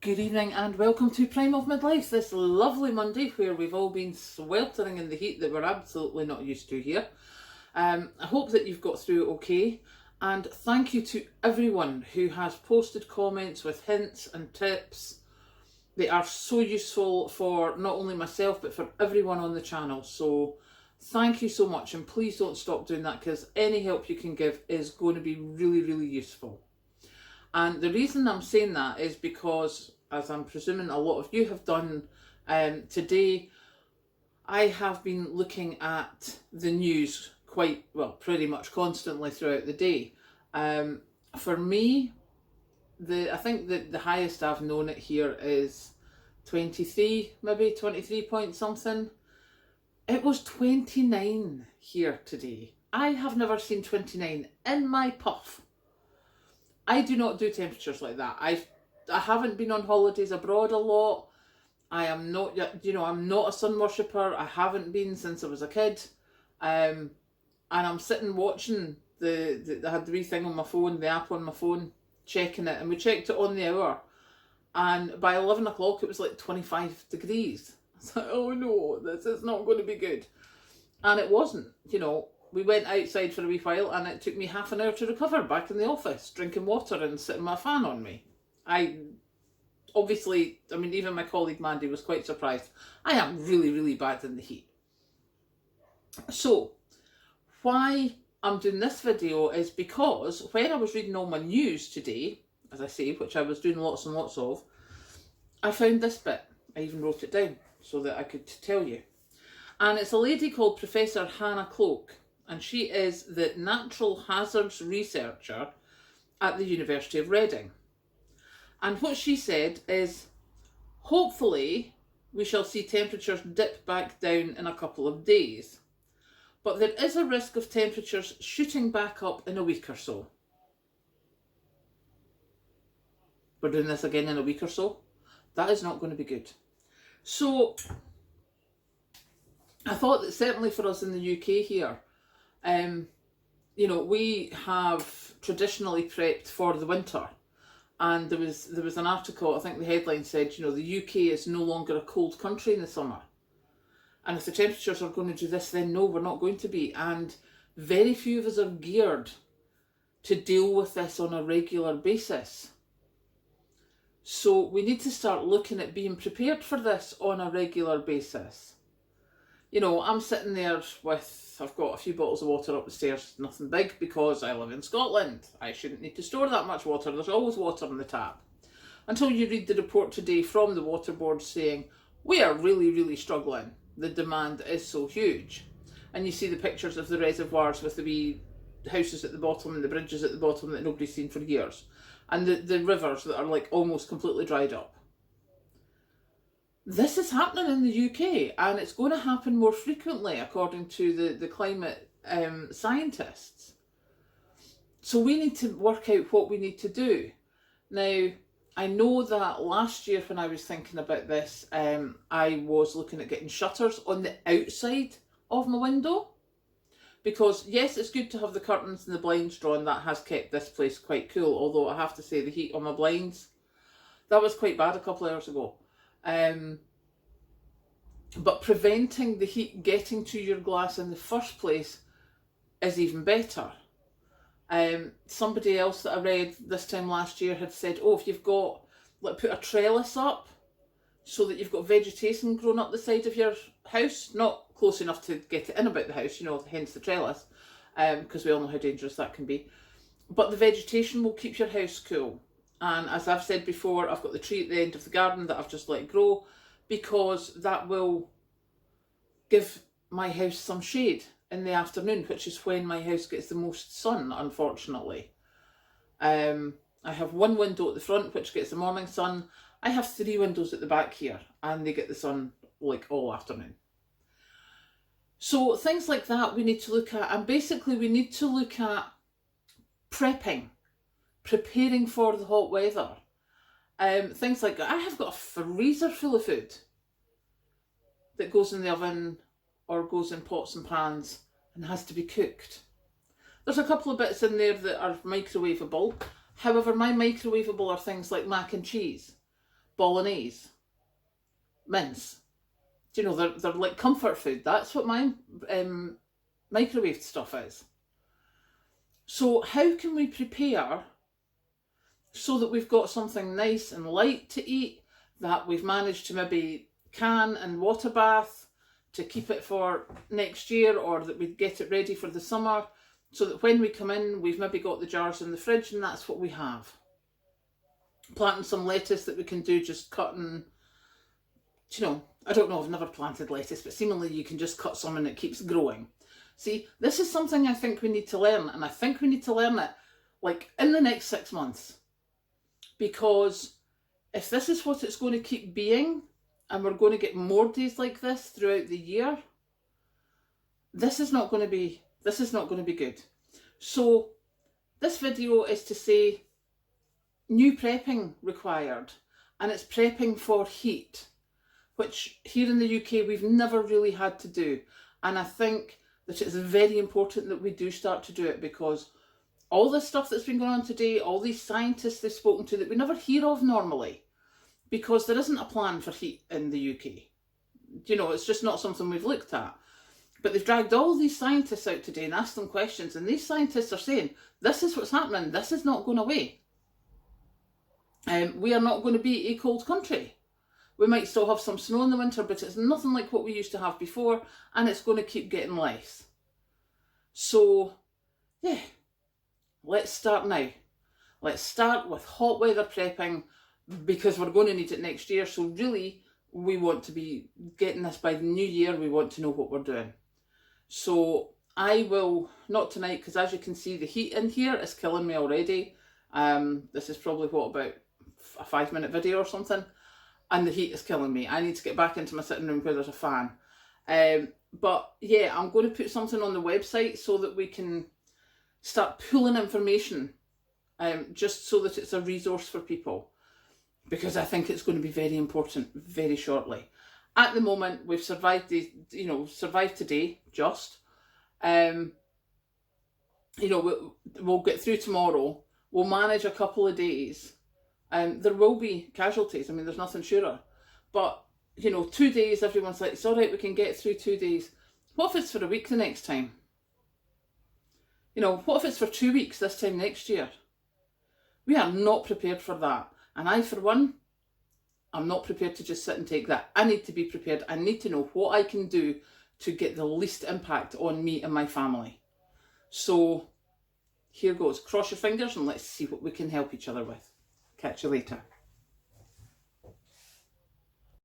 Good evening and welcome to Prime of Midlife, this lovely Monday where we've all been sweltering in the heat that we're absolutely not used to here. I hope that you've got through it okay, and thank you to everyone who has posted comments with hints and tips. They are so useful for not only myself but for everyone on the channel, so thank you so much, and please don't stop doing that because any help you can give is going to be really useful. And the reason I'm saying that is because, as I'm presuming a lot of you have done today, I have been looking at the news pretty much constantly throughout the day. For me, I think that the highest I've known it here is 23, maybe 23 point something. It was 29 here today. I have never seen 29 in my puff. I do not do temperatures like that. I haven't been on holidays abroad a lot. I am not, I'm not a sun worshipper. I haven't been since I was a kid. And I'm sitting watching I had the wee thing on my phone, the app on my phone, checking it. And we checked it on the hour. And by 11 o'clock, it was like 25 degrees. I was like, oh no, this is not going to be good. And it wasn't, We went outside for a wee while and it took me half an hour to recover back in the office, drinking water and sitting my fan on me. Even my colleague Mandy was quite surprised. I am really bad in the heat. So, why I'm doing this video is because when I was reading all my news today, as I say, which I was doing lots and lots of, I found this bit. I even wrote it down so that I could tell you. And it's a lady called Professor Hannah Cloak. And she is the natural hazards researcher at the University of Reading. And what she said is, hopefully we shall see temperatures dip back down in a couple of days. But there is a risk of temperatures shooting back up in a week or so. We're doing this again in a week or so. That is not going to be good. So I thought that certainly for us in the UK here, we have traditionally prepped for the winter, and there was an article, I think the headline said, the UK is no longer a cold country in the summer, and if the temperatures are going to do this, then no, we're not going to be, and very few of us are geared to deal with this on a regular basis. So we need to start looking at being prepared for this on a regular basis. I'm sitting there I've got a few bottles of water up the stairs, nothing big, because I live in Scotland. I shouldn't need to store that much water. There's always water on the tap. Until you read the report today from the water board saying, we are really struggling. The demand is so huge. And you see the pictures of the reservoirs with the wee houses at the bottom and the bridges at the bottom that nobody's seen for years. And the rivers that are like almost completely dried up. This is happening in the UK, and it's going to happen more frequently according to the climate scientists. So we need to work out what we need to do. Now, I know that last year when I was thinking about this, I was looking at getting shutters on the outside of my window. Because yes, it's good to have the curtains and the blinds drawn. That has kept this place quite cool, although I have to say the heat on my blinds, that was quite bad a couple of hours ago. But preventing the heat getting to your glass in the first place is even better. Somebody else that I read this time last year had said, if you've got, put a trellis up so that you've got vegetation growing up the side of your house, not close enough to get it in about the house, hence the trellis, because we all know how dangerous that can be. But the vegetation will keep your house cool. And as I've said before, I've got the tree at the end of the garden that I've just let grow, because that will give my house some shade in the afternoon, which is when my house gets the most sun, unfortunately. I have one window at the front which gets the morning sun. I have 3 windows at the back here, and they get the sun all afternoon. So things like that we need to look at, and basically we need to look at preparing for the hot weather. Things like, I have got a freezer full of food that goes in the oven or goes in pots and pans and has to be cooked. There's a couple of bits in there that are microwavable. However, my microwavable are things like mac and cheese. bolognese, mince. Do you know, they're like comfort food. That's what my microwaved stuff is. So how can we prepare so that we've got something nice and light to eat, that we've managed to maybe can and water bath to keep it for next year, or that we get it ready for the summer, so that when we come in, we've maybe got the jars in the fridge and that's what we have. Planting some lettuce that we can do, just cutting, you know, I don't know, I've never planted lettuce, but seemingly you can just cut some and it keeps growing. See, this is something I think we need to learn, and I think we need to learn it like in the next 6 months. Because if this is what it's going to keep being, and we're going to get more days like this throughout the year, this is not going to be good. So this video is to say new prepping required, and it's prepping for heat, which here in the UK we've never really had to do. And I think that it's very important that we do start to do it, because all this stuff that's been going on today, all these scientists they've spoken to that we never hear of normally, because there isn't a plan for heat in the UK. You know, it's just not something we've looked at. But they've dragged all these scientists out today and asked them questions, and these scientists are saying, this is what's happening, this is not going away. We are not going to be a cold country. We might still have some snow in the winter, but it's nothing like what we used to have before, and it's going to keep getting less. So, yeah, let's start now. Let's start with hot weather prepping, because we're going to need it next year. So really, we want to be getting this by the new year. We want to know what we're doing. So I will, not tonight, because as you can see, the heat in here is killing me already. This is probably, what, about a 5-minute video or something? And the heat is killing me. I need to get back into my sitting room where there's a fan. But yeah, I'm going to put something on the website so that we can start pulling information, just so that it's a resource for people, because I think it's going to be very important very shortly. At the moment, we've survived survived today, just. We'll get through tomorrow. We'll manage a couple of days. There will be casualties. I mean, there's nothing surer. But, 2 days, everyone's like, it's all right, we can get through 2 days. What if it's for a week the next time? What if it's for 2 weeks this time next year? We are not prepared for that. And I, for one, I'm not prepared to just sit and take that. I need to be prepared. I need to know what I can do to get the least impact on me and my family. So here goes. Cross your fingers and let's see what we can help each other with. Catch you later.